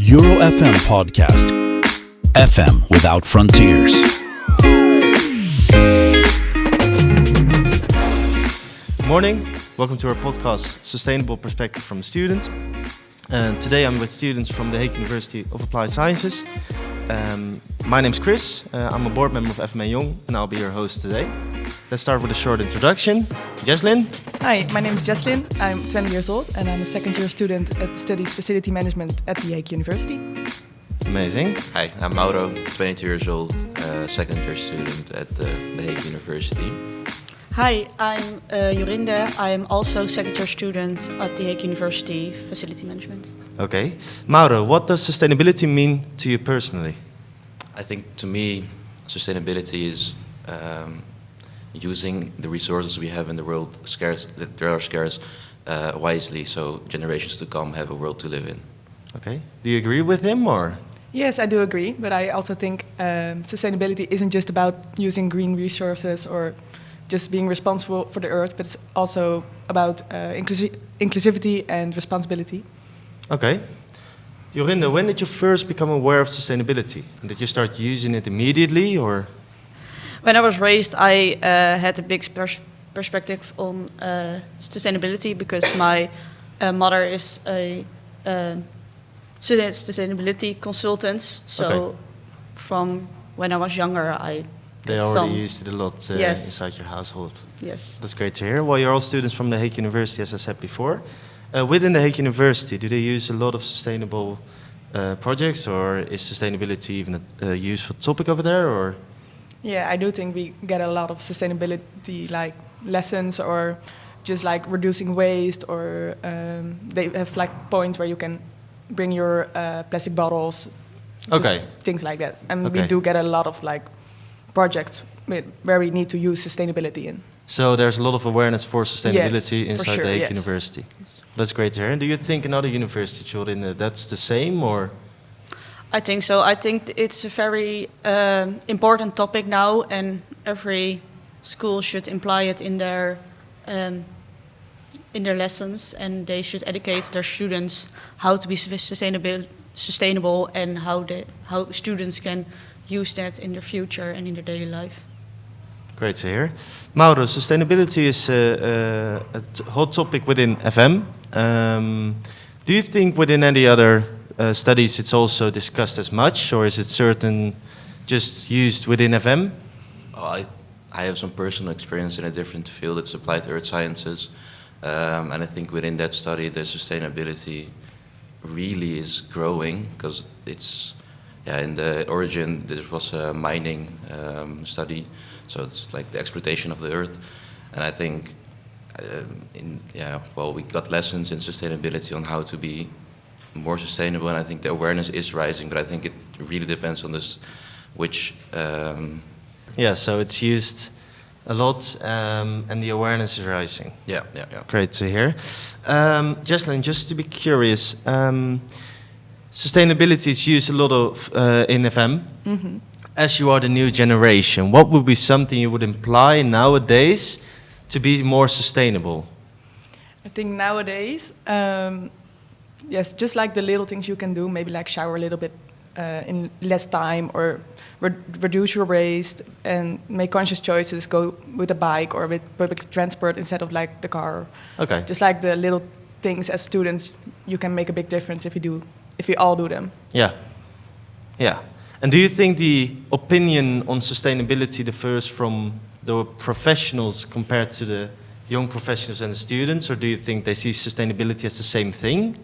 EuroFM podcast. FM without frontiers. Good morning. Welcome to our podcast, Sustainable Perspective from a Student. And today I'm with students from the Hague University of Applied Sciences. My name's Chris. I'm a board member of FMA Young, and I'll be your host today. Let's start with a short introduction. Yaslin. Hi, my name is Yaslin. I'm 20 years old and I'm a second year student at Studies Facility Management at the Hague University. Amazing. Hi, I'm Mauro, 22 years old, second year student at the Hague University. Hi, I'm Jorinde. I'm also second year student at the Hague University Facility Management. Okay. Mauro, what does sustainability mean to you personally? I think to me, sustainability is using the resources we have in the world, scarce, wisely, so generations to come have a world to live in. Okay. Do you agree with him or? Yes, I do agree, but I also think sustainability isn't just about using green resources or just being responsible for the earth, but it's also about inclusivity and responsibility. Okay. Jorinde, when did you first become aware of sustainability? Did you start using it immediately or? When I was raised, I had a big perspective on sustainability because my mother is a sustainability consultant. So from when I was younger, They already used it a lot inside your household. Yes. That's great to hear. Well, you're all students from the Hague University, as I said before. Within the Hague University, do they use a lot of sustainable projects, or is sustainability even a useful topic over there? Or? Yeah, I do think we get a lot of sustainability like lessons or just like reducing waste, or they have like points where you can bring your plastic bottles, just things like that. And we do get a lot of like projects where we need to use sustainability in. So there's a lot of awareness for sustainability inside the Hague yes. University. That's great to hear. And do you think in other universities, Jorinde, that's the same, or? I think so. I think it's a very important topic now, and every school should imply it in their lessons, and they should educate their students how to be sustainable, and how students can use that in their future and in their daily life. Great to hear. Mauro, sustainability is a hot topic within FM. Do you think within any other studies it's also discussed as much, or is it just used within FM? Oh, I have some personal experience in a different field. It's applied earth sciences. And I think within that study, the sustainability really is growing because it's, in the origin, this was a mining study. So it's like the exploitation of the earth. And I think, we got lessons in sustainability on how to be more sustainable. And I think the awareness is rising, but I think it really depends on this, which... so it's used a lot and the awareness is rising. Yeah. Great to hear. Yaslin, just to be curious, sustainability is used a lot of in FM. Mm-hmm. As you are the new generation, what would be something you would imply nowadays to be more sustainable? I think nowadays, just like the little things you can do, maybe like shower a little bit in less time, or reduce your waste and make conscious choices, go with a bike or with public transport instead of like the car. Okay. Just like the little things as students, you can make a big difference if we all do them. Yeah. And do you think the opinion on sustainability differs from the professionals compared to the young professionals and the students, or do you think they see sustainability as the same thing?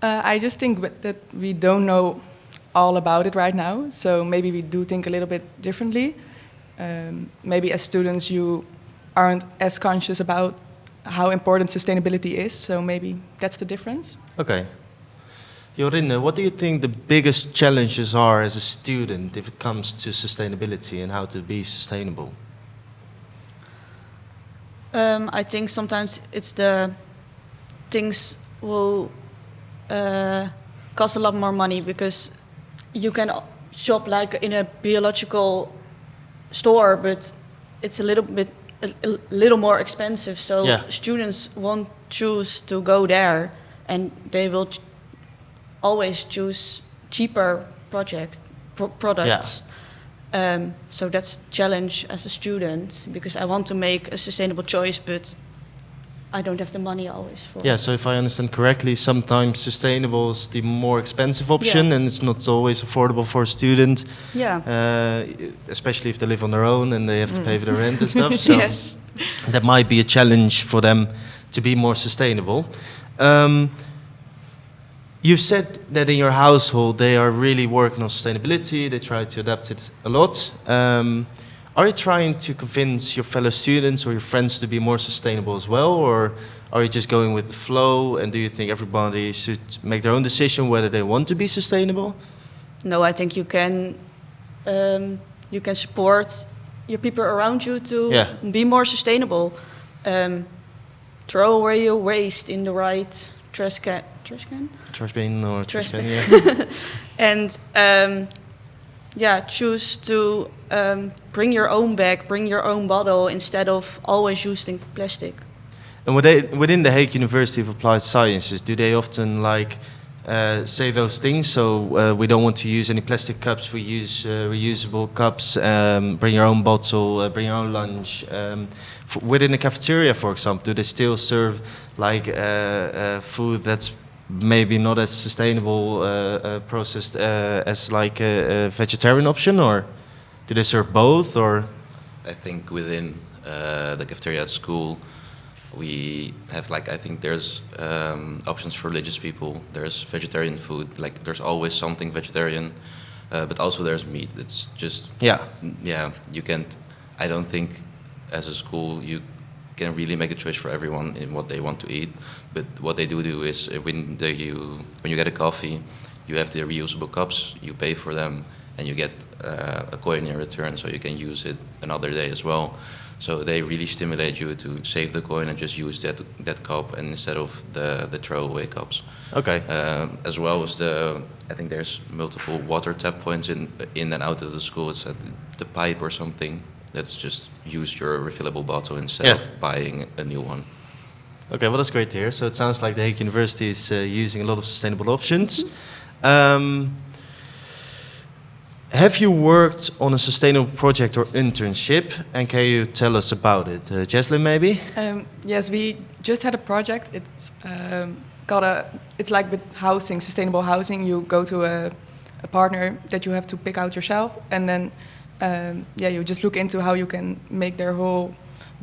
I just think that we don't know all about it right now, so maybe we do think a little bit differently. Maybe as students you aren't as conscious about how important sustainability is, so maybe that's the difference. Okay. Jorinde, what do you think the biggest challenges are as a student if it comes to sustainability and how to be sustainable? I think sometimes it's the things will cost a lot more money because you can shop like in a biological store, but it's a little more expensive. So students won't choose to go there and they will always choose cheaper products. So that's a challenge as a student, because I want to make a sustainable choice, but I don't have the money always for Yeah, so if I understand correctly, sometimes sustainable is the more expensive option, and it's not always affordable for a student, especially if they live on their own and they have to pay for the rent and stuff. So Yes. that might be a challenge for them to be more sustainable. You said that in your household they are really working on sustainability, they try to adapt it a lot. Are you trying to convince your fellow students or your friends to be more sustainable as well, or are you just going with the flow, and do you think everybody should make their own decision whether they want to be sustainable? No, I think you can support your people around you to be more sustainable. Throw away your waste in the right trash can? Trash bin or trash can, yeah. And choose to bring your own bag, bring your own bottle, instead of always using plastic. And within the Hague University of Applied Sciences, do they often say those things? So we don't want to use any plastic cups, we use reusable cups, bring your own bottle, bring your own lunch. Within the cafeteria, for example, do they still serve food that's maybe not as sustainable processed as a vegetarian option, or do they serve both? Or I think within the cafeteria at school, we have I think there's options for religious people. There's vegetarian food. There's always something vegetarian, but also there's meat. It's just you can't. I don't think as a school you can really make a choice for everyone in what they want to eat. But what they do is when you get a coffee, you have the reusable cups. You pay for them, and you get a coin in return, so you can use it another day as well. So they really stimulate you to save the coin and just use that cup, and instead of the throwaway cups. Okay. As well as I think there's multiple water tap points in and out of the school. It's at the pipe or something. That's just use your refillable bottle instead of buying a new one. Okay, well that's great to hear. So it sounds like the Hague University is using a lot of sustainable options. Have you worked on a sustainable project or internship, and can you tell us about it? Yaslin, maybe? Yes, we just had a project. It's it's like with housing, sustainable housing. You go to a partner that you have to pick out yourself, and then you just look into how you can make their whole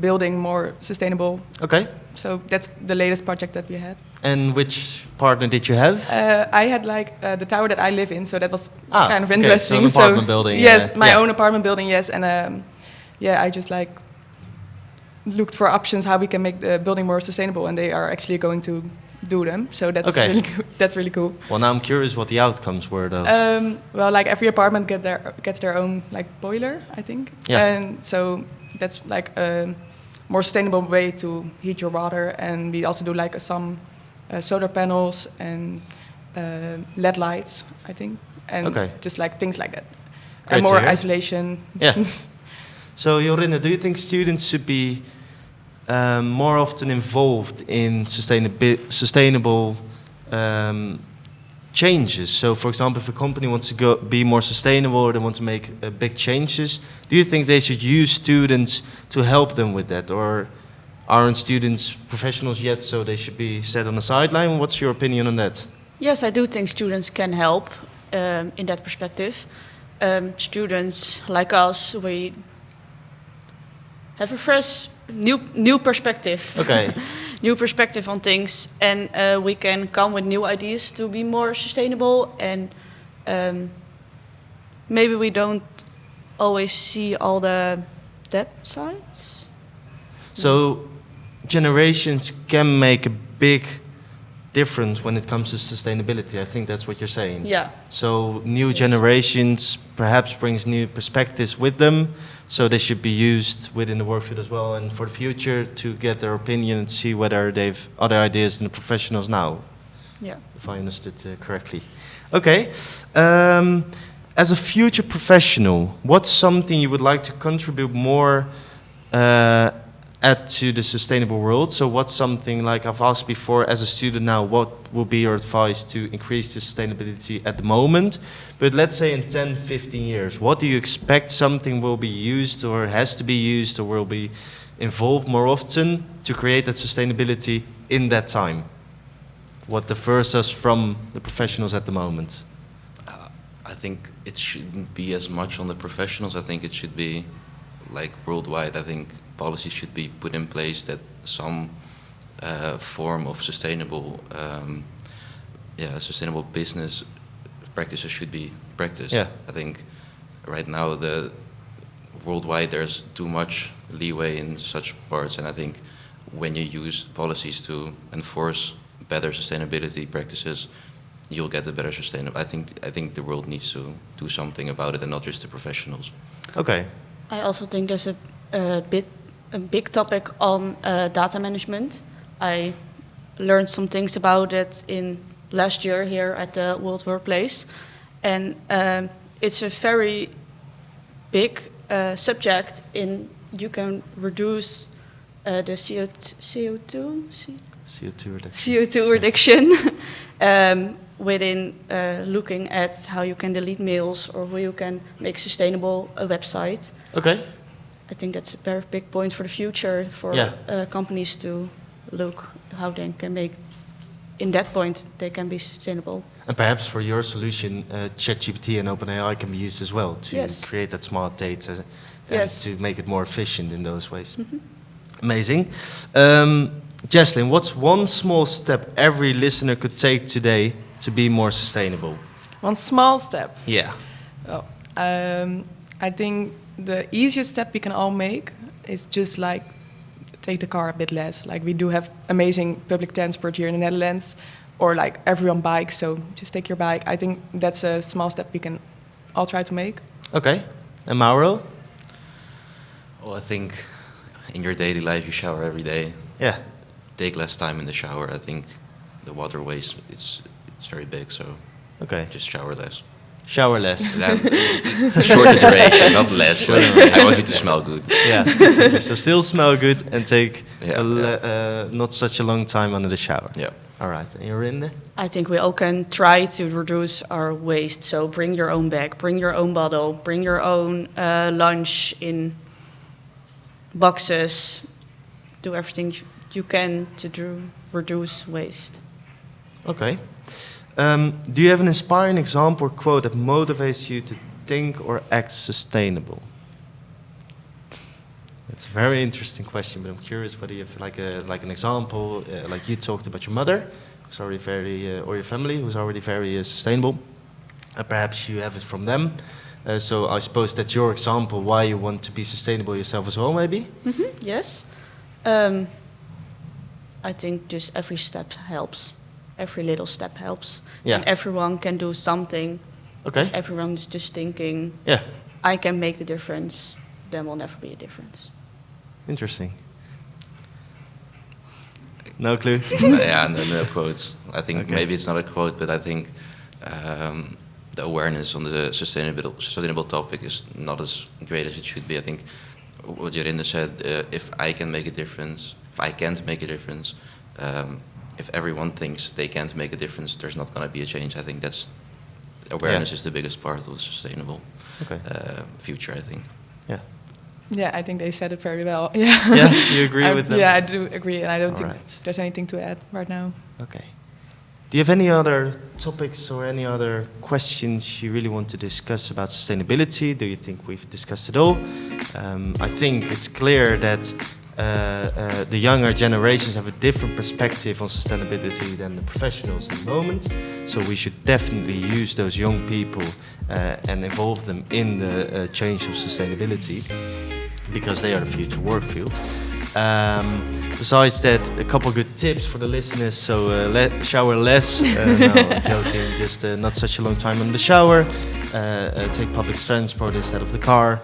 building more sustainable. Okay. So that's the latest project that we had. And which partner did you have? I had the tower that I live in, so that was kind of interesting. So an apartment building. Yes, my own apartment building. Yes, and I just looked for options how we can make the building more sustainable, and they are actually going to do them. So that's that's really cool. Well, now I'm curious what the outcomes were, though. Well, every apartment gets their own boiler, I think. Yeah. And so that's a more sustainable way to heat your water, and we also do some solar panels and LED lights, I think, and just things like that. Great and to more hear. isolation. Yeah. So Jorinde, do you think students should be more often involved in sustainable changes? So, for example, if a company wants to be more sustainable, or they want to make big changes, do you think they should use students to help them with that, or aren't students professionals yet, so they should be set on the sideline? What's your opinion on that? Yes, I do think students can help in that perspective. Students like us, we have a fresh, new perspective. Okay. New perspective on things, and we can come with new ideas to be more sustainable. And maybe we don't always see all the depth sides. So generations can make a big difference when it comes to sustainability. I think that's what you're saying. Yeah. So new generations perhaps brings new perspectives with them, so they should be used within the work field as well, and for the future to get their opinion and see whether they've other ideas than the professionals now. Yeah. If I understood correctly. Okay. As a future professional, what's something you would like to contribute more add to the sustainable world? So what's something, like I've asked before, as a student now, what will be your advice to increase the sustainability at the moment? But let's say in 10, 15 years, what do you expect something will be used or has to be used or will be involved more often to create that sustainability in that time? What differs us from the professionals at the moment? I think it shouldn't be as much on the professionals. I think it should be like worldwide. I think policies should be put in place that some form of sustainable business practices should be practiced. Yeah. I think right now worldwide there's too much leeway in such parts, and I think when you use policies to enforce better sustainability practices, you'll get a better sustainable. I think the world needs to do something about it, and not just the professionals. Okay. I also think there's a big topic on data management. I learned some things about it in last year here at the World Workplace, and it's a very big subject. You can reduce the CO2 reduction within looking at how you can delete mails or how you can make sustainable a website. Okay. I think that's a very big point for the future for companies to look how they can make, in that point, they can be sustainable. And perhaps for your solution, ChatGPT and OpenAI can be used as well to create that smart data and to make it more efficient in those ways. Mm-hmm. Amazing. Yaslin, what's one small step every listener could take today to be more sustainable? One small step. Yeah. Oh, I think the easiest step we can all make is just like take the car a bit less. Like we do have amazing public transport here in the Netherlands, or like everyone bikes, so just take your bike. I think that's a small step we can all try to make. Okay. And Mauro? Well, I think in your daily life you shower every day. Yeah. Take less time in the shower. I think the water waste it's very big, so just shower less. Shower less. Shorter duration, not less. I want you to smell good. Yeah, so still smell good and take not such a long time under the shower. Yeah. All right, and Jorinde? I think we all can try to reduce our waste. So bring your own bag, bring your own bottle, bring your own lunch in boxes. Do everything you can to reduce waste. Okay. Do you have an inspiring example or quote that motivates you to think or act sustainable? It's a very interesting question, but I'm curious whether you have like an example, like you talked about your mother, who's already very, or your family, who's already very sustainable. Perhaps you have it from them. So I suppose that's your example why you want to be sustainable yourself as well, maybe? Mm-hmm, yes. I think just every step helps. Every little step helps. Yeah. And everyone can do something. Okay. If everyone's just thinking, I can make the difference, then will never be a difference. Interesting. No clue? No quotes. I think maybe it's not a quote, but I think the awareness on the sustainable topic is not as great as it should be. I think what Jorinde said, if I can make a difference, if I can't make a difference, if everyone thinks they can't make a difference, there's not going to be a change. I think that's awareness is the biggest part of the sustainable future, I think. Yeah. Yeah, I think they said it very well. Yeah. Yeah, you agree with them? Yeah, I do agree, and I don't think there's anything to add right now. Okay. Do you have any other topics or any other questions you really want to discuss about sustainability? Do you think we've discussed it all? I think it's clear that the younger generations have a different perspective on sustainability than the professionals at the moment. So we should definitely use those young people and involve them in the change of sustainability, because they are the future work field. Besides that, a couple good tips for the listeners. So shower less. No, I'm joking. Just not such a long time in the shower. Take public transport instead of the car.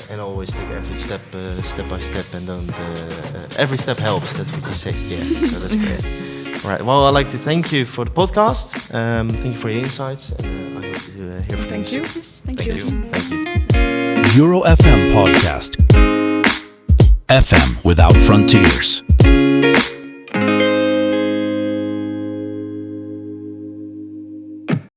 And always take every step by step, and don't. Every step helps. That's what you say. Yeah. So that's great. All right. Well, I'd like to thank you for the podcast. Thank you for your insights. And I hope to hear from you. Thank you. Yes, thank you. Thank you. EuroFM podcast. FM without frontiers.